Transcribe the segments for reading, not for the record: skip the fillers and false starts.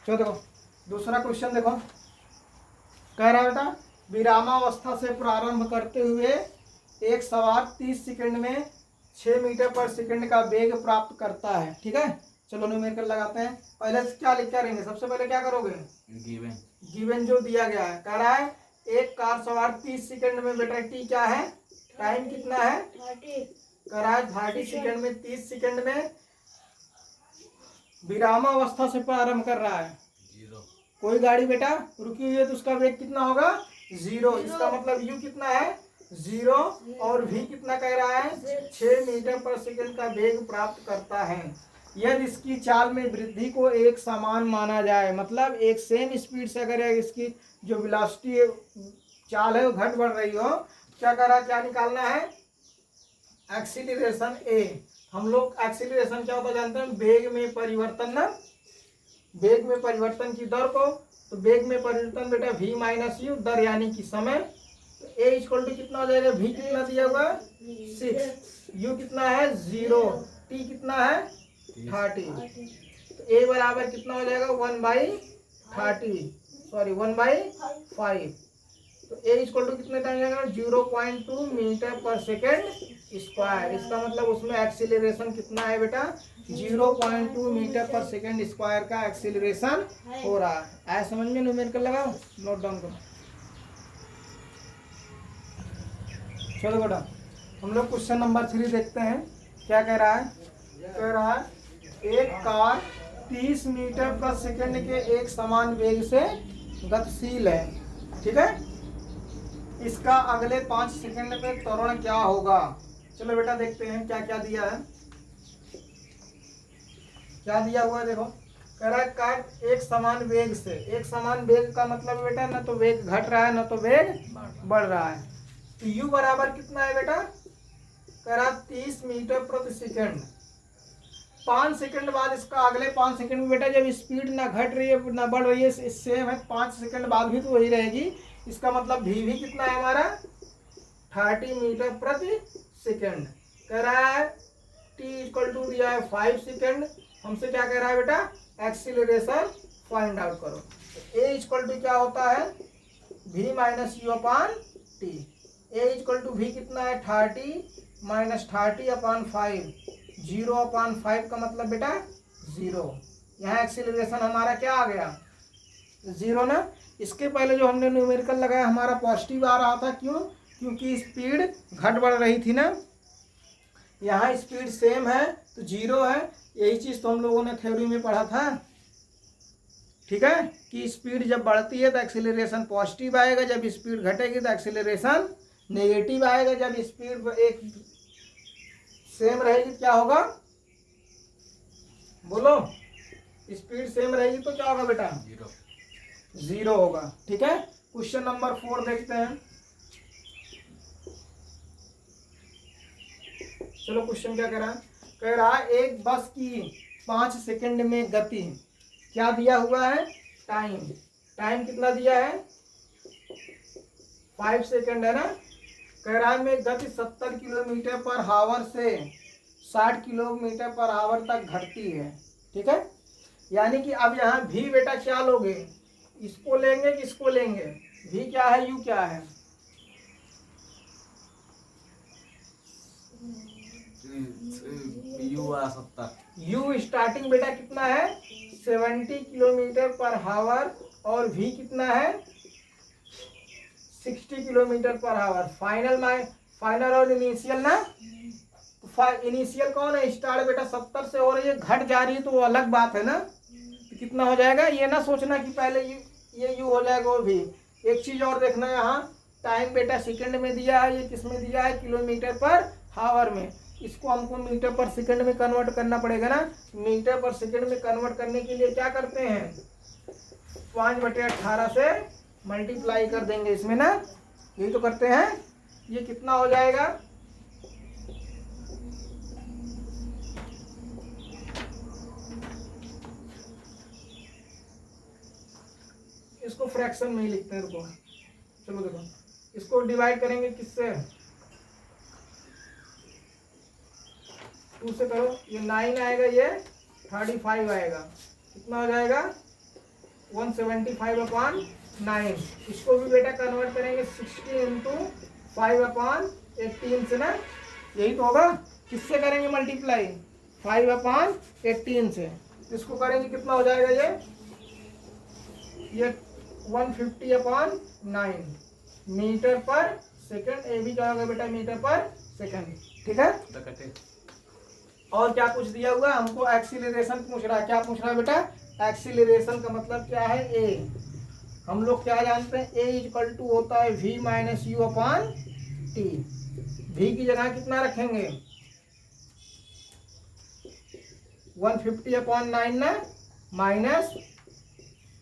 चलो देखो दूसरा क्वेश्चन देखो, कह रहा है बेटा विरामावस्था से प्रारंभ करते हुए एक सवार 30 सेकंड में 6 मीटर पर सेकंड का वेग प्राप्त करता है। ठीक है, चलो न्यूमेरिकल लगाते हैं। पहले से क्या लिख क्या रहेंगे, सबसे पहले क्या करोगे, गिवन जो दिया गया है। कह रहा है एक कार सवार 30 सेकंड में, बेटा टी क्या है, टाइम कितना है, 30। कह रहा है 30 सेकंड में, 30 सेकंड में विरामावस्था से प्रारंभ कर रहा है। कोई गाड़ी बेटा रुकी हुई है तो उसका वेग कितना होगा, 0। इसका मतलब u कितना है, 0, और v कितना कह रहा है, 6 मीटर पर सेकंड का वेग प्राप्त करता है। यदि इसकी चाल में वृद्धि को एक समान माना जाए, मतलब एक सेम स्पीड से अगर इसकी जो वेलोसिटी चाल है वो घट बढ़ रही हो, क्या कर रहा है, क्या निकालना है, एक्सीलरेशन a। हम लोग एक्सीलरेशन क्या होता है जानते हैं, वेग में परिवर्तन ना, वेग में परिवर्तन की दर को। तो वेग में परिवर्तन बेटा v माइनस यू, दर यानी कि समय। तो a इक्वल टू कितना हो जाएगा, v कितना दिया हुआ 6, u कितना है 0, t कितना है 30। तो a बराबर कितना हो जाएगा 1/30, सॉरी 1/5। तो a इक्वल टू कितने टाइम जाएगा, 0.2 मीटर पर सेकेंड स्क्वायर। इसका मतलब उसमें एक्सीलरेशन कितना है बेटा, 0.2 मीटर पर सेकेंड स्क्वायर का एक्सीलरेशन हो रहा है। आया समझ में, न्यूमेरिकल लगाओ, नोट डाउन करो। चलो बेटा हम लोग क्वेश्चन नंबर 3 देखते हैं, क्या कह रहा है। कह रहा है एक कार 30 मीटर पर सेकेंड के एक समान वेग से गतिशील है। ठीक है, इसका अगले 5 सेकंड में त्वरण क्या होगा। चलो बेटा देखते हैं क्या क्या दिया है, क्या दिया हुआ है देखो। कह रहा है कार एक समान वेग से, एक समान वेग का मतलब बेटा ना तो वेग घट रहा है ना तो वेग बढ़ रहा है। तो u बराबर कितना है बेटा, कह रहा 30 मीटर प्रति सेकंड। 5 सेकंड बाद इसका अगले 5 सेकंड में बेटा जब स्पीड ना घट रही है ना बढ़ रही है, सेम है, 5 सेकंड बाद भी तो वही रहेगी। इसका मतलब v भी कितना है हमारा 30 मीटर प्रति सेकंड। कह रहा है t इक्वल टू दिया है 5 सेकंड। हमसे क्या कह रहा है बेटा, एक्सीलरेशन फाइंड आउट करो। a इक्वल टू क्या होता है, v minus u upon t. a equal to v कितना है 30 माइनस 30 अपान 5, 0/5 का मतलब बेटा 0। यहाँ एक्सीलरेशन हमारा क्या आ गया, 0 ना। इसके पहले जो हमने न्यूमेरिकल लगाया हमारा पॉजिटिव आ रहा था, क्यों, क्योंकि स्पीड घट बढ़ रही थी ना। यहाँ स्पीड सेम है तो 0 है। यही चीज़ तो हम लोगों ने थ्योरी में पढ़ा था। ठीक है, कि स्पीड जब बढ़ती है तो एक्सीलरेशन पॉजिटिव आएगा, जब स्पीड घटेगी तो एक्सीलरेशन नेगेटिव आएगा। जब स्पीड एक सेम रहेगी क्या होगा, बोलो, स्पीड सेम रहेगी तो क्या होगा बेटा, 0 होगा। ठीक है, क्वेश्चन नंबर 4 देखते हैं। चलो क्वेश्चन क्या कह रहा है एक बस की 5 सेकंड में गति, क्या दिया हुआ है, टाइम। टाइम कितना दिया है 5 सेकंड है ना। कह रहा है में गति 70 किलोमीटर पर हावर से 60 किलोमीटर पर आवर तक घटती है। ठीक है, यानी कि अब यहाँ भी बेटा क्या लोगे, इसको लेंगे किसको लेंगे, भी क्या है यू क्या है, यू स्टार्टिंग बेटा कितना है 70 किलोमीटर पर हावर, और भी कितना है 60 किलोमीटर पर हावर। फाइनल और इनिशियल ना, इनिशियल कौन है, स्टार्ट बेटा 70 से हो रही है, घट जा रही है तो वो अलग बात है ना। तो कितना हो जाएगा, ये ना सोचना कि पहले ये यू हो जाएगा वो भी। एक चीज और देखना है, यहाँ टाइम बेटा सेकंड में दिया है, ये किस में दिया है, किलोमीटर पर हावर में। इसको हमको मीटर पर सेकंड में कन्वर्ट करना पड़ेगा ना। मीटर पर सेकंड में कन्वर्ट करने के लिए क्या करते हैं, 5/18 से मल्टीप्लाई कर देंगे इसमें ना, यही तो करते हैं। ये कितना हो जाएगा, इसको फ्रैक्शन में ही लिखते हैं, रुको। चलो देखो इसको डिवाइड करेंगे किससे, 2 से करो, ये 9 आएगा, ये 35 आएगा, कितना हो जाएगा 175/9। इसको भी बेटा कन्वर्ट करेंगे 60 इंटू 5/18 से ना, यही तो होगा। किससे करेंगे मल्टीप्लाई? 5/18 से। इसको करेंगे कितना हो जाएगा ये 150/9 मीटर पर सेकंड। ये भी क्या होगा बेटा? मीटर पर सेकंड। ठीक है। और क्या कुछ दिया हुआ है हमको? एक्सीलरेशन पूछ रहा है। क्या पूछ रहा है बेटा? एक्सीलरेशन का मतलब क्या है? ए। हम लोग क्या जानते हैं? ए इक्वल टू होता है v minus u upon T. v की जगह कितना रखेंगे? 150/9 ना, माइनस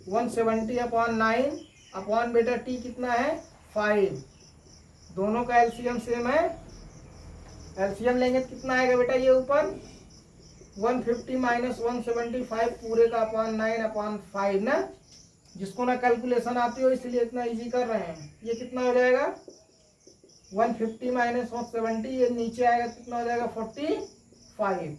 170/9 अपॉन बेटा टी कितना है? 5। दोनों का एलसीएम सेम है। एलसीएम लेंगे तो कितना आएगा बेटा? ये ऊपर 150 माइनस 175 पूरे का अपॉन 9/5 ना। जिसको ना कैलकुलेशन आती हो इसलिए इतना इजी कर रहे हैं। ये कितना हो जाएगा? 150 माइनस 170, ये नीचे आएगा कितना हो जाएगा? 45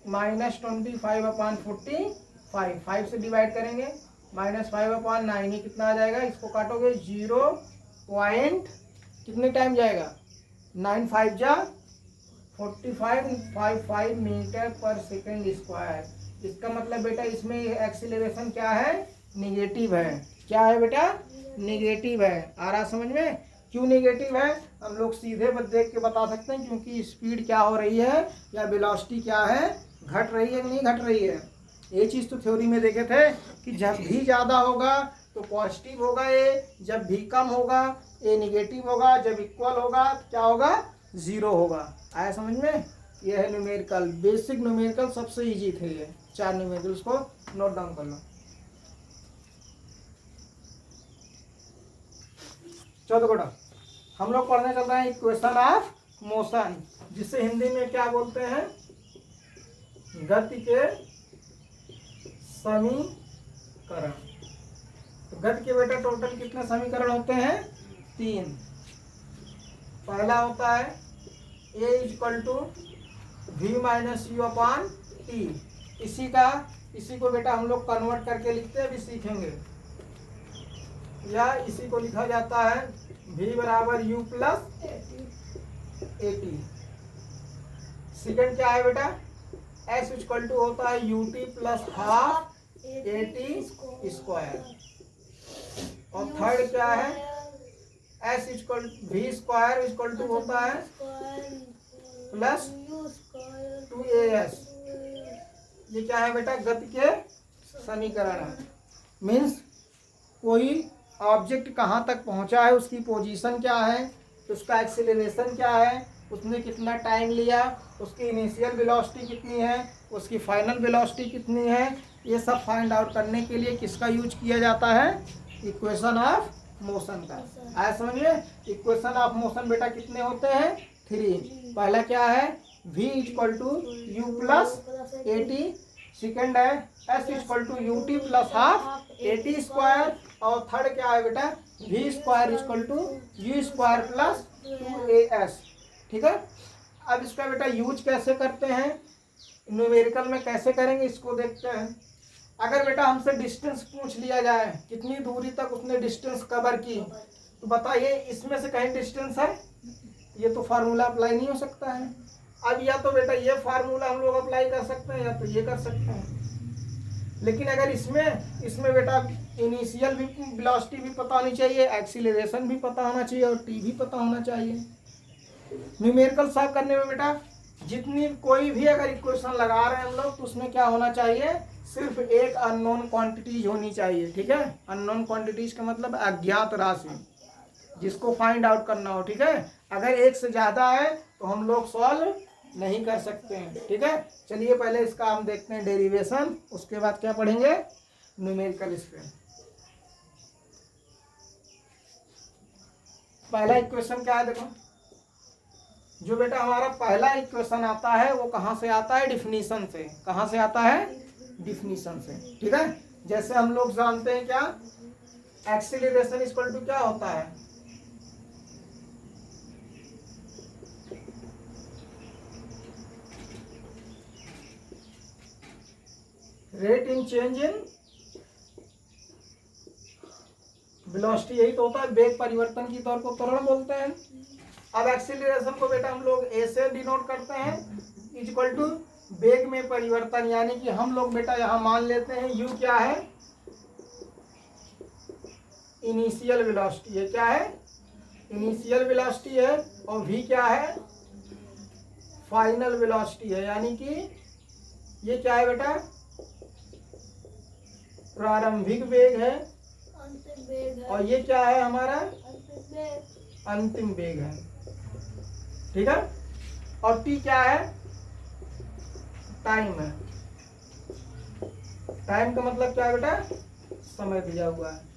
माइनस 25/45। 5 से डिवाइड करेंगे, माइनस 5/9। ये कितना आ जाएगा? इसको काटोगे 0 पॉइंट कितने टाइम जाएगा? 9 5 जा 45 मीटर पर सेकंड स्क्वायर। इसका मतलब बेटा इसमें एक्सीलरेशन क्या है? निगेटिव है। क्या है बेटा? निगेटिव है। आ रहा समझ में? क्यों निगेटिव है हम लोग सीधे देख के बता सकते हैं, क्योंकि स्पीड क्या हो रही है या वेलोसिटी क्या है? घट रही है कि नहीं घट रही है। ये चीज़ तो थ्योरी में देखे थे कि जब भी ज़्यादा होगा तो पॉजिटिव होगा ए, जब भी कम होगा ए निगेटिव होगा, जब इक्वल होगा तो क्या होगा? 0 होगा। आया समझ में? ये है न्यूमेरिकल, बेसिक न्यूमेरिकल, सबसे इजी थे ये 4 न्यूमेरिकल। उसको नोट डाउन कर लो। चलो बेटा हम लोग पढ़ने चल रहे हैं इक्वेशन ऑफ मोशन, जिसे हिंदी में क्या बोलते हैं? गति के समीकरण। तो गति के बेटा टोटल कितने समीकरण होते हैं? 3। पहला होता है a equal to v minus u upon t. इसी को बेटा हम लोग कन्वर्ट करके लिखते हैं, अभी सीखेंगे। या इसी को लिखा जाता है v बराबर u plus a t. Second क्या है बेटा? s इक्वल टू होता है ut plus half a t square. और थर्ड क्या है? s इक्वल v स्क्वायर इक्वल टू होता है प्लस 2as। ये क्या है बेटा? गति के समीकरण है। मीन्स कोई ऑब्जेक्ट कहाँ तक पहुँचा है, उसकी पोजीशन क्या है, उसका एक्सीलरेशन क्या है, उसने कितना टाइम लिया, उसकी इनिशियल वेलोसिटी कितनी है, उसकी फाइनल वेलोसिटी कितनी है, ये सब फाइंड आउट करने के लिए किसका यूज किया जाता है? इक्वेशन ऑफ मोशन का। आया समझ में? इक्वेशन ऑफ मोशन बेटा कितने होते हैं? 3। पहला क्या है? v equal to u plus a t. Second है s equal to u t plus half a t square. और थर्ड क्या है बेटा? v square equal to u square plus 2as। ठीक है। अब इसका बेटा यूज कैसे करते हैं, न्यूमेरिकल में कैसे करेंगे, इसको देखते हैं। अगर बेटा हमसे डिस्टेंस पूछ लिया जाए, कितनी दूरी तक उसने डिस्टेंस कवर की, तो बताइए इसमें से कहीं डिस्टेंस है? ये तो फार्मूला अप्लाई नहीं हो सकता है। अब या तो बेटा ये फार्मूला हम लोग अप्लाई कर सकते हैं या तो ये कर सकते हैं। लेकिन अगर इसमें बेटा इनिशियल भी वेलोसिटी भी पता होनी चाहिए, एक्सीलरेशन भी पता होना चाहिए और टी भी पता होना चाहिए। न्यूमेरिकल सॉल्व करने में बेटा जितनी कोई भी अगर इक्वेशन लगा रहे हैं हम लोग, तो उसमें क्या होना चाहिए? सिर्फ एक अननोन क्वांटिटीज होनी चाहिए। ठीक है। अननोन क्वांटिटीज का मतलब अज्ञात राशि, जिसको फाइंड आउट करना हो। ठीक है। अगर एक से ज़्यादा है तो हम लोग सॉल्व नहीं कर सकते हैं। ठीक है। चलिए पहले इसका हम देखते हैं डेरिवेशन, उसके बाद क्या पढ़ेंगे? न्यूमेरिकल। इस पे पहला इक्वेशन क्या है? देखो, जो बेटा हमारा पहला इक्वेशन आता है वो कहाँ से आता है? डिफिनीशन से। कहाँ से आता है? डिफिनीशन से। ठीक है। जैसे हम लोग जानते हैं क्या, एक्सीलरेशन इक्वल टू क्या होता है? Rate in change in velocity यही तो होता है, वेग परिवर्तन की दर को त्वरण बोलते हैं। अब एक्सीलरेशन को बेटा हम लोग ए से डिनोट करते हैं, इक्वल टू वेग में परिवर्तन, यानी कि हम लोग बेटा यहाँ मान लेते हैं यू क्या है, इनिशियल वेलोसिटी है। क्या है? इनिशियल वेलोसिटी है। और वी क्या है? फाइनल वेलोसिटी है। यानी कि ये क्या है बेटा? प्रारंभिक वेग है। और ये क्या है हमारा? अंतिम वेग है। ठीक है। और टी क्या है? टाइम है। टाइम का मतलब क्या है बेटा? समय दिया हुआ है।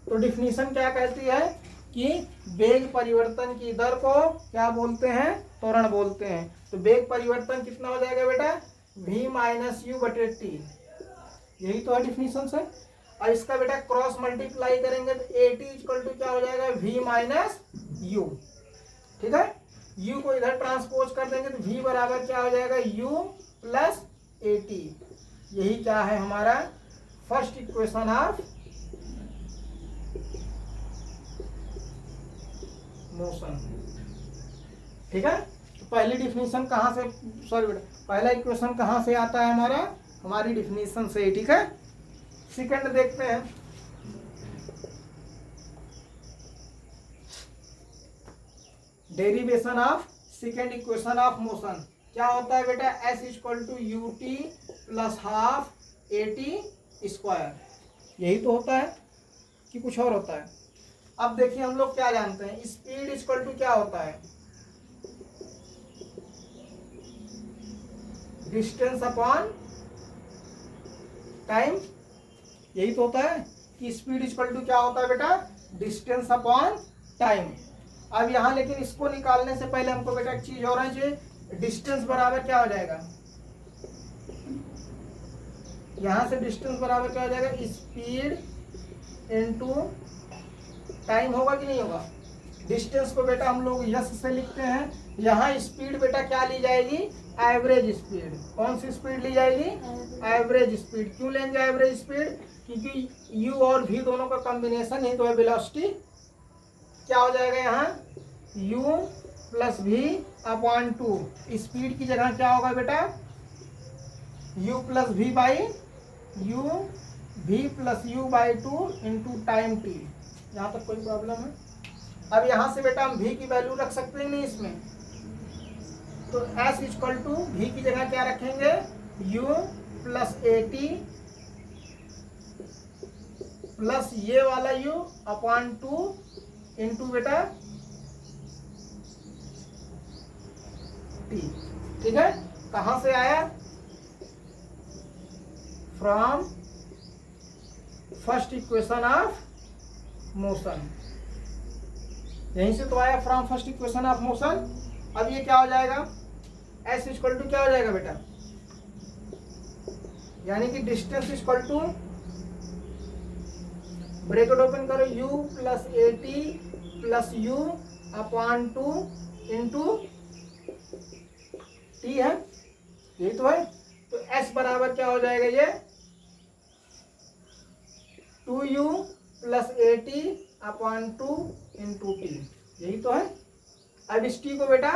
तो डिफिनीशन क्या कहती है कि वेग परिवर्तन की दर को क्या बोलते हैं? त्वरण बोलते हैं। तो वेग परिवर्तन कितना हो जाएगा बेटा? v माइनस यू बटे टी। यही तो है डिफिनीशन से। और इसका बेटा क्रॉस मल्टीप्लाई करेंगे तो ए टी इक्वल टू क्या हो जाएगा? v minus you. ठीक है। u को इधर ट्रांसपोज कर देंगे तो v बराबर क्या हो जाएगा? u plus a T. यही क्या है हमारा फर्स्ट इक्वेशन ऑफ मोशन। ठीक है। तो पहली डिफिनीशन कहाँ से, सॉरी बेटा, पहला इक्वेशन कहाँ से आता है हमारा? हमारी डिफिनीशन से। ठीक है। सेकंड देखते हैं। Derivation of second equation of motion क्या होता है बेटा? s equal to u t plus half a t square. यही तो होता है कि कुछ और होता है? अब देखिए हम लोग क्या जानते हैं, स्पीड इक्वल टू क्या होता है? Distance upon time. यही तो होता है कि स्पीड इक्वल टू क्या होता है बेटा? Distance upon time. अब यहाँ लेकिन इसको निकालने से पहले हमको बेटा एक चीज और है, जो डिस्टेंस बराबर क्या हो जाएगा? यहाँ से डिस्टेंस बराबर क्या हो जाएगा? स्पीड इनटू टाइम होगा कि नहीं होगा? डिस्टेंस को बेटा हम लोग यस से लिखते हैं। यहाँ स्पीड बेटा क्या ली जाएगी? Average speed. कौन सी स्पीड ली जाएगी? Average speed. क्यों लेंगे एवरेज स्पीड? क्योंकि u और v दोनों का कॉम्बिनेशन ही तो है वेलोसिटी। क्या हो जाएगा यहाँ? u plus v upon two. Speed की जगह क्या होगा बेटा? u plus v by u, v plus u by two into time t. यहाँ तक कोई प्रॉब्लम है? अब यहाँ से बेटा हम v की वैल्यू रख सकते हैं नहीं इसमें? तो s इक्वल टू v की जगह क्या रखेंगे? u plus a t plus ये वाला u अपॉन टू इंटू बेटा t। ठीक है। कहाँ से आया? From first equation of motion. यहीं से तो आया, from first equation of motion. अब ये क्या हो जाएगा? s इक्वल टू क्या हो जाएगा बेटा? यानी कि distance equal to, bracket open करो, u plus a t plus u upon two into t है। यही तो है। तो s बराबर क्या हो जाएगा? ये 2u plus a T upon two into T. यही तो है। अब इस टी को बेटा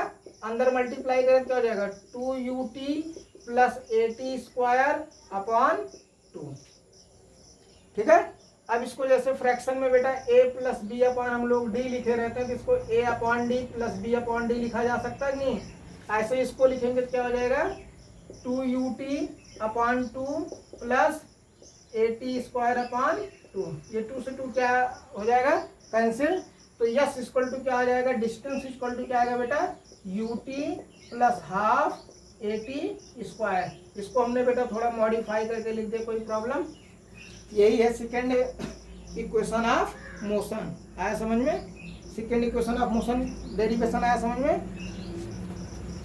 अंदर मल्टीप्लाई करें क्या हो जाएगा? 2ut plus a t square upon two. ठीक है। अब इसको जैसे फ्रैक्शन में बेटा a प्लस बी अपॉन हम लोग d लिखे रहते हैं, तो इसको a upon d plus b upon d लिखा जा सकता है नहीं? ऐसे इसको लिखेंगे तो क्या हो जाएगा? 2ut upon two plus a t square upon two. ये 2 से 2 क्या हो जाएगा? कैंसिल। तो यस इक्वल टू क्या आ जाएगा? डिस्टेंस इक्वल टू क्या आएगा बेटा? ut plus half a t square. इसको हमने बेटा थोड़ा मॉडिफाई करके लिख दे, कोई प्रॉब्लम? यही है सेकेंड इक्वेशन ऑफ मोशन। आया समझ में? Second equation of motion derivation आया समझ में?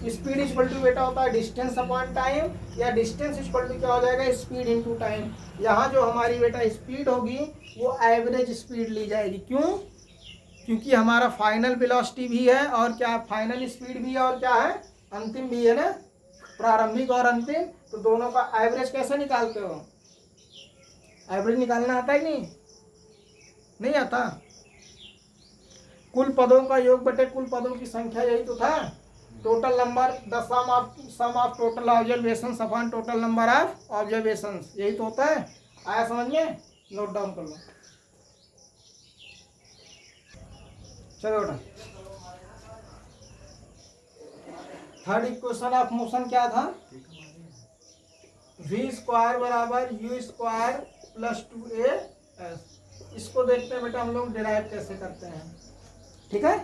स्पीड इक्वल टू बेटा होता है डिस्टेंस अपॉन टाइम, या डिस्टेंस इक्वल टू क्या हो जाएगा? Speed into time. यहाँ जो हमारी बेटा स्पीड होगी वो एवरेज स्पीड ली जाएगी। क्यों? क्योंकि हमारा फाइनल वेलोसिटी भी है और क्या, फाइनल स्पीड भी है और क्या है, अंतिम भी है ना, प्रारंभिक और अंतिम। तो दोनों का एवरेज कैसे निकालते हो? एवरेज निकालना आता है नहीं? नहीं आता। कुल पदों का योग बटे कुल पदों की संख्या, यही तो था। Total number the sum of total observation upon total number of observation, यही तो होता है। आया समझ में? नोट डाउन कर लो। चलो बेटा, थर्ड इक्वेशन ऑफ मोशन क्या था? v स्क्वायर बराबर u स्क्वायर प्लस 2as। इसको देखते हैं बेटा हम लोग डिराइव कैसे करते हैं। ठीक है,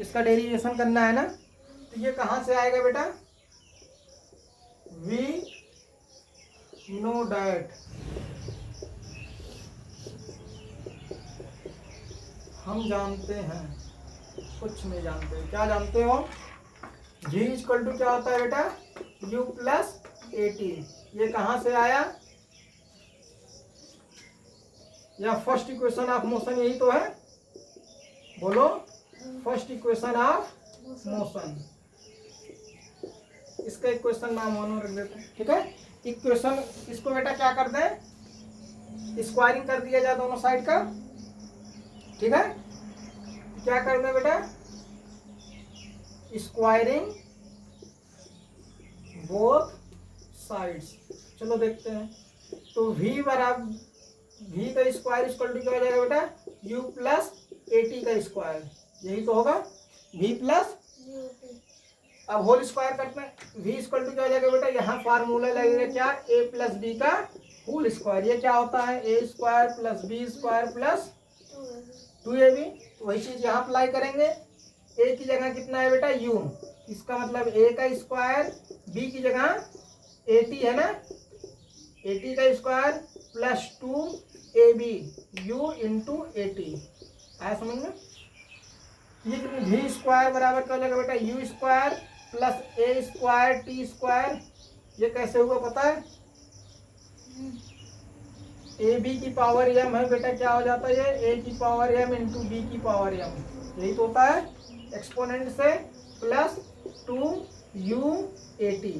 इसका डेरिवेशन करना है ना। तो ये कहाँ से आएगा बेटा? v नो डैट, हम जानते हैं, कुछ नहीं जानते। क्या जानते हो? v इक्वल टू क्या होता है बेटा? u plus 80। ये कहाँ से आया? या फर्स्ट इक्वेशन ऑफ मोशन यही तो है, बोलो। फर्स्ट इक्वेशन ऑफ मोशन, इसका इक्वेशन नाम वन रख देते हैं। ठीक है, इक्वेशन इसको बेटा क्या कर दें? स्क्वायरिंग कर दिया जाए दोनों साइड का। ठीक है, क्या कर दें बेटा? Squaring both sides. चलो देखते हैं। तो v बराबर v का स्क्वायर इक्वल टू क्या हो जाएगा बेटा? u प्लस 80 का स्क्वायर, यही तो होगा v प्लस। अब होल स्क्वायर करते हैं। v इक्वल टू क्या हो जाएगा बेटा? यहाँ फार्मूला लगेगा क्या? a प्लस b का होल स्क्वायर। ये क्या होता है? a square plus b square plus 2ab। तो वही चीज यहाँ अप्लाई करेंगे। a की जगह कितना है बेटा? u। इसका मतलब a का स्क्वायर, b की जगह 80 है ना, 80 का square plus 2ab u into 80। आया समझ में? ये v स्क्वायर बराबर क्या हो जाएगा बेटा? u square plus a square t square. ये कैसे हुआ पता है? ab की पावर m है बेटा, क्या हो जाता है ये? a की पावर m इंटू b की पावर m, यही तो होता है। एक्सपोनेंट से प्लस 2u80।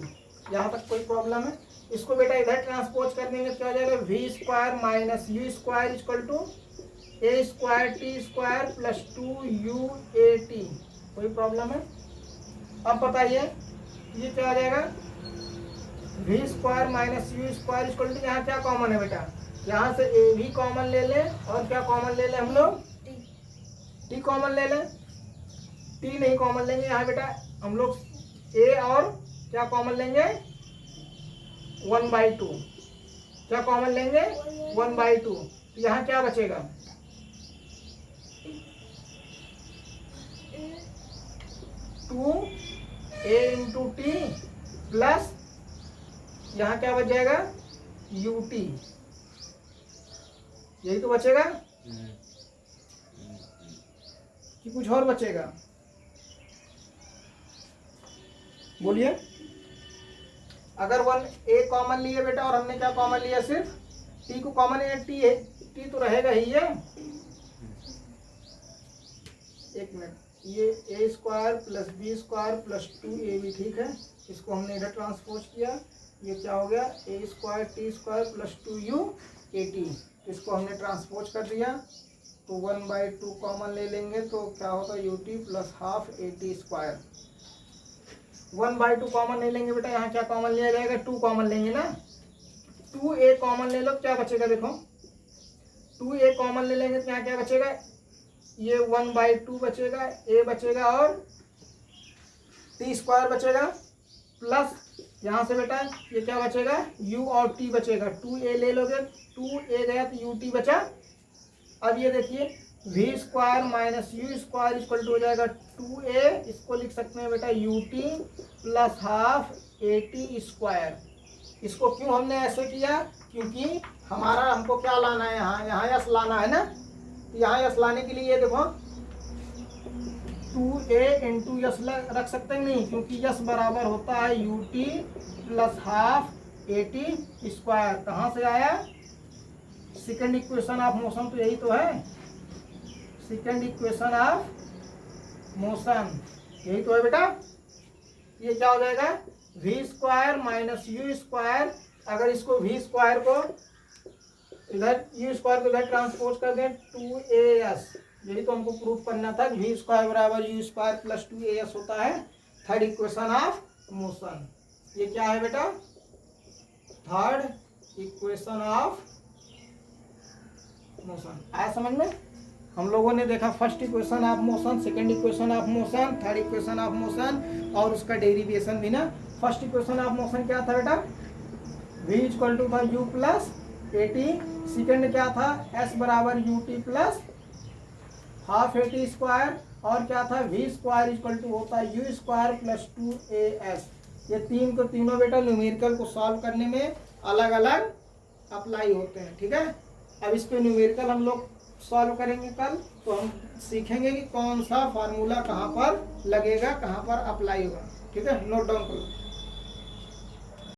यहाँ तक कोई प्रॉब्लम है? इसको बेटा इधर ट्रांसपोज कर देंगे, क्या हो जाएगा? v square minus u square equal to a square t square plus 2u80। कोई प्रॉब्लम है? अब बताइए ये क्या हो जाएगा? v square minus u square equal to, यहाँ क्या कॉमन है बेटा? यहाँ से a भी कॉमन ले लें, और क्या कॉमन ले लें हम लोग? t कॉमन ले लें। t नहीं कॉमन लेंगे यहाँ बेटा, हम लोग a और क्या कॉमन लेंगे? 1/2। क्या कॉमन लेंगे? 1/2। तो यहाँ क्या बचेगा? 2a इंटू टी प्लस यहाँ क्या बच जाएगा? ut। यही तो बचेगा कि कुछ और बचेगा? बोलिए। अगर 1a कॉमन लिए बेटा, और हमने क्या कॉमन लिया? सिर्फ t को कॉमन है। t तो रहेगा ही है। एक मिनट, ये a square plus b square plus 2ab, ठीक है। इसको हमने इधर ट्रांसपोज किया, ये क्या हो गया? a square t square plus 2u80। इसको हमने ट्रांसपोज कर दिया, तो 1/2 कॉमन ले लेंगे, तो क्या होगा? ut plus half at square. 1/2 common नहीं लेंगे बेटा, यहाँ क्या कॉमन लिया जाएगा? 2 कॉमन लेंगे ना। 2a कॉमन ले लो, क्या बचेगा? देखो 2a कॉमन ले लेंगे तो यहाँ क्या बचेगा? ये 1/2 बचेगा, a बचेगा और t स्क्वायर बचेगा, प्लस यहाँ से बेटा ये क्या बचेगा? u और t बचेगा। 2a ले लोगे, 2a गया तो ut बचा। अब ये देखिए v square minus u square equal to हो जाएगा 2a, इसको लिख सकते हैं बेटा ut plus half at square. इसको क्यों हमने ऐसे किया? क्योंकि हमारा हमको क्या लाना है? यहाँ यस लाना है ना। यहाँ यस लाने के लिए ये देखो 2a इंटू यस रख सकते हैं, नहीं, क्योंकि यस बराबर होता है ut plus half at square. कहाँ से आया? सेकेंड इक्वेशन ऑफ मोशन, तो यही तो है। सेकेंड इक्वेशन ऑफ मोशन यही तो है बेटा। ये क्या हो जाएगा? v square minus u square. अगर इसको v स्क्वायर को इधर यू स्क्वायर को इधर ट्रांसपोज कर दें 2as, यही तो हमको प्रूफ करना था वी स्क्वायर बराबर यू स्क्वायर प्लस 2as होता है थर्ड इक्वेशन ऑफ मोशन। ये क्या है बेटा, थर्ड इक्वेशन ऑफ मोशन। आया समझ में? हम लोगों ने देखा first equation of motion, second equation of motion, third equation of motion और उसका डेरिवेशन भी ना। फर्स्ट इक्वेशन ऑफ मोशन क्या था बेटा, v इक्वल टू था u plus a t, second क्या था s बराबर you t plus half a t square, और क्या था v स्क्वायर इक्वल टू होता है यू स्क्वायर प्लस 2as। ये तीन को तीनों बेटा न्यूमेरिकल को सॉल्व करने में अलग अलग अप्लाई होते हैं, ठीक है। अब इस पे न्यूमेरिकल हम लोग सॉल्व करेंगे कल, तो हम सीखेंगे कि कौन सा फार्मूला कहाँ पर लगेगा, कहाँ पर अप्लाई होगा, ठीक है। नोट डाउन करो।